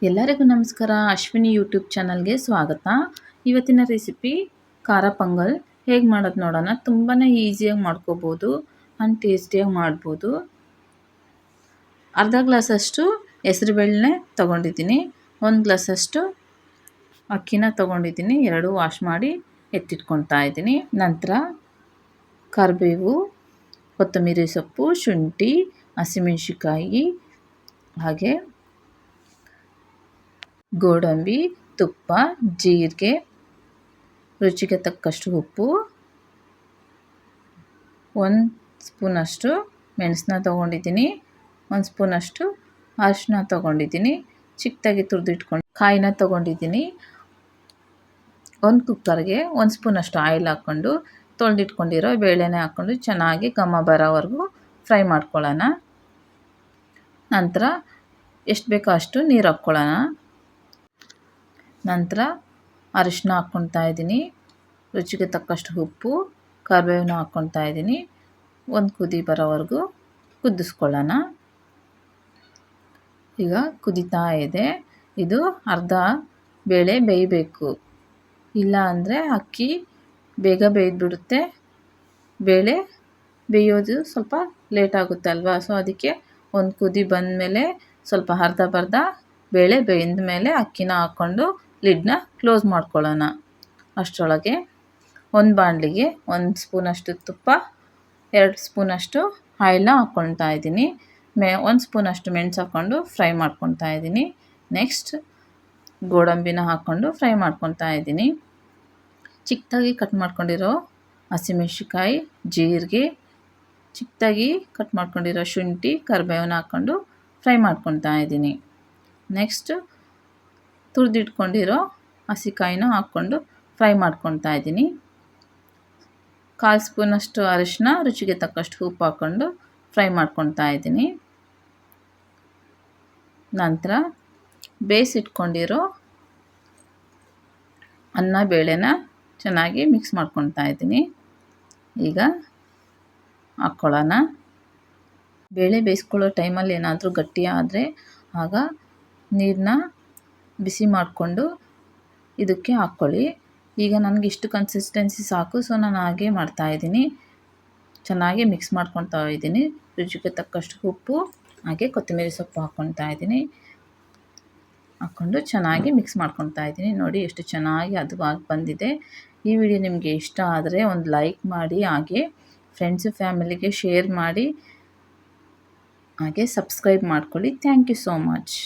ಎಲ್ಲರಿಗೂ ನಮಸ್ಕಾರ. ಅಶ್ವಿನಿ ಯೂಟ್ಯೂಬ್ ಚಾನಲ್ಗೆ ಸ್ವಾಗತ. ಇವತ್ತಿನ ರೆಸಿಪಿ ಖಾರ ಪೊಂಗಲ್ ಹೇಗೆ ಮಾಡೋದು ನೋಡೋಣ. ತುಂಬಾ ಈಸಿಯಾಗಿ ಮಾಡ್ಕೋಬೋದು ಆ್ಯಂಡ್ ಟೇಸ್ಟಿಯಾಗಿ ಮಾಡ್ಬೋದು. ಅರ್ಧ ಗ್ಲಾಸಷ್ಟು ಹೆಸರುಬೇಳೆ ತೊಗೊಂಡಿದ್ದೀನಿ, 1 ಗ್ಲಾಸಷ್ಟು ಅಕ್ಕಿನ ತೊಗೊಂಡಿದ್ದೀನಿ. 2 ವಾಶ್ ಮಾಡಿ ಎತ್ತಿಟ್ಕೊತಾ ಇದ್ದೀನಿ. ನಂತರ ಕರಿಬೇವು, ಕೊತ್ತಂಬರಿ ಸೊಪ್ಪು, ಶುಂಠಿ, ಹಸಿಮೆಣಸಿಕಾಯಿ, ಹಾಗೆ ಗೋಡಂಬಿ, ತುಪ್ಪ, ಜೀರಿಗೆ, ರುಚಿಗೆ ತಕ್ಕಷ್ಟು ಉಪ್ಪು, 1 ಸ್ಪೂನಷ್ಟು ಮೆಣಸನ್ನ ತೊಗೊಂಡಿದ್ದೀನಿ, 1 ಸ್ಪೂನಷ್ಟು ಅರಿಶಿನ ತೊಗೊಂಡಿದ್ದೀನಿ, ಚಿಕ್ಕದಾಗಿ ತುರಿದಿಟ್ಕೊಂಡು ಕಾಯಿನ ತೊಗೊಂಡಿದ್ದೀನಿ. ಒಂದು ಕುಕ್ಕರ್ಗೆ 1 ಸ್ಪೂನಷ್ಟು ಆಯಿಲ್ ಹಾಕ್ಕೊಂಡು ತೊಳೆದಿಟ್ಕೊಂಡಿರೋ ಬೇಳೆನೇ ಹಾಕ್ಕೊಂಡು ಚೆನ್ನಾಗಿ ಘಮ ಬರೋವರೆಗೂ ಫ್ರೈ ಮಾಡ್ಕೊಳ್ಳೋಣ. ನಂತರ ಎಷ್ಟು ಬೇಕೋ ಅಷ್ಟು ನೀರು ಹಾಕ್ಕೊಳ್ಳೋಣ. ನಂತರ ಅರಿಶಿನ ಹಾಕ್ಕೊತಾ ಇದ್ದೀನಿ, ರುಚಿಗೆ ತಕ್ಕಷ್ಟು ಉಪ್ಪು, ಕರಿಬೇವನ್ನ ಹಾಕ್ಕೊತಾ ಇದ್ದೀನಿ. 1 ಕುದಿ ಬರೋವರೆಗೂ ಕುದಿಸ್ಕೊಳ್ಳೋಣ. ಈಗ ಕುದೀತಾ ಇದೆ. ಇದು ಅರ್ಧ ಬೇಳೆ ಬೇಯಬೇಕು, ಇಲ್ಲ ಅಂದರೆ ಅಕ್ಕಿ ಬೇಗ ಬೇಯ್ದುಬಿಡುತ್ತೆ. ಬೇಳೆ ಬೇಯೋದು ಸ್ವಲ್ಪ ಲೇಟ್ ಆಗುತ್ತೆ ಅಲ್ವಾ, ಸೊ ಅದಕ್ಕೆ 1 ಕುದಿ ಬಂದಮೇಲೆ ಸ್ವಲ್ಪ ಅರ್ಧ ಬೇಳೆ ಬೇಯ್ದ ಮೇಲೆ ಅಕ್ಕಿನ ಹಾಕ್ಕೊಂಡು ಲಿಡ್ನ ಕ್ಲೋಸ್ ಮಾಡ್ಕೊಳ್ಳೋಣ. ಅಷ್ಟರೊಳಗೆ ಒಂದು ಬಾಣಲಿಗೆ 1 ಸ್ಪೂನಷ್ಟು ತುಪ್ಪ, 2 ಸ್ಪೂನಷ್ಟು ಆಯಿಲ್ನ ಹಾಕ್ಕೊತಾ ಇದ್ದೀನಿ. 1 ಸ್ಪೂನಷ್ಟು ಮೆಣಸು ಹಾಕ್ಕೊಂಡು ಫ್ರೈ ಮಾಡ್ಕೊತಾ ಇದ್ದೀನಿ. ನೆಕ್ಸ್ಟ್ ಗೋಡಂಬಿನ ಹಾಕ್ಕೊಂಡು ಫ್ರೈ ಮಾಡ್ಕೊತಾ ಇದ್ದೀನಿ. ಚಿಕ್ಕದಾಗಿ ಕಟ್ ಮಾಡ್ಕೊಂಡಿರೋ ಹಸಿಮೆಣಸಿಕಾಯಿ, ಜೀರಿಗೆ, ಚಿಕ್ಕದಾಗಿ ಕಟ್ ಮಾಡ್ಕೊಂಡಿರೋ ಶುಂಠಿ, ಕರಿಬೇವನ್ನ ಹಾಕ್ಕೊಂಡು ಫ್ರೈ ಮಾಡ್ಕೊತಾ ಇದ್ದೀನಿ. ನೆಕ್ಸ್ಟ್ ತುರಿದಿಟ್ಕೊಂಡಿರೋ ಹಸಿಕಾಯಿನ ಹಾಕ್ಕೊಂಡು ಫ್ರೈ ಮಾಡ್ಕೊತಾ ಇದ್ದೀನಿ. 1/4 ಸ್ಪೂನಷ್ಟು ಅರಿಶಿನ, ರುಚಿಗೆ ತಕ್ಕಷ್ಟು ಉಪ್ಪು ಹಾಕ್ಕೊಂಡು ಫ್ರೈ ಮಾಡ್ಕೊತಾ ಇದ್ದೀನಿ. ನಂತರ ಬೇಯಿಸಿಟ್ಕೊಂಡಿರೋ ಅನ್ನ ಬೇಳೆನ ಚೆನ್ನಾಗಿ ಮಿಕ್ಸ್ ಮಾಡ್ಕೊತಾ ಇದ್ದೀನಿ. ಈಗ ಹಾಕ್ಕೊಳ್ಳೋಣ. ಬೇಳೆ ಬೇಯಿಸ್ಕೊಳ್ಳೋ ಟೈಮಲ್ಲಿ ಏನಾದರೂ ಗಟ್ಟಿ ಆದರೆ ಆಗ ನೀರನ್ನ ಬಿಸಿ ಮಾಡಿಕೊಂಡು ಇದಕ್ಕೆ ಹಾಕ್ಕೊಳ್ಳಿ. ಈಗ ನನಗೆ ಇಷ್ಟು ಕನ್ಸಿಸ್ಟೆನ್ಸಿ ಸಾಕು, ಸೊ ನಾನು ಹಾಗೆ ಮಾಡ್ತಾಯಿದ್ದೀನಿ. ಚೆನ್ನಾಗಿ ಮಿಕ್ಸ್ ಮಾಡ್ಕೊತಾ ಇದ್ದೀನಿ. ರುಚಿಗೆ ತಕ್ಕಷ್ಟು ಉಪ್ಪು, ಹಾಗೆ ಕೊತ್ತಂಬರಿ ಸೊಪ್ಪು ಹಾಕ್ಕೊತಾ ಇದ್ದೀನಿ. ಹಾಕ್ಕೊಂಡು ಚೆನ್ನಾಗಿ ಮಿಕ್ಸ್ ಮಾಡ್ಕೊತಾ ಇದ್ದೀನಿ. ನೋಡಿ ಎಷ್ಟು ಚೆನ್ನಾಗಿ ಹದವಾಗಿ ಬಂದಿದೆ. ಈ ವಿಡಿಯೋ ನಿಮಗೆ ಇಷ್ಟ ಆದರೆ ಒಂದು ಲೈಕ್ ಮಾಡಿ, ಹಾಗೆ ಫ್ರೆಂಡ್ಸು ಫ್ಯಾಮಿಲಿಗೆ ಶೇರ್ ಮಾಡಿ, ಹಾಗೆ ಸಬ್ಸ್ಕ್ರೈಬ್ ಮಾಡ್ಕೊಳ್ಳಿ. Thank you so much.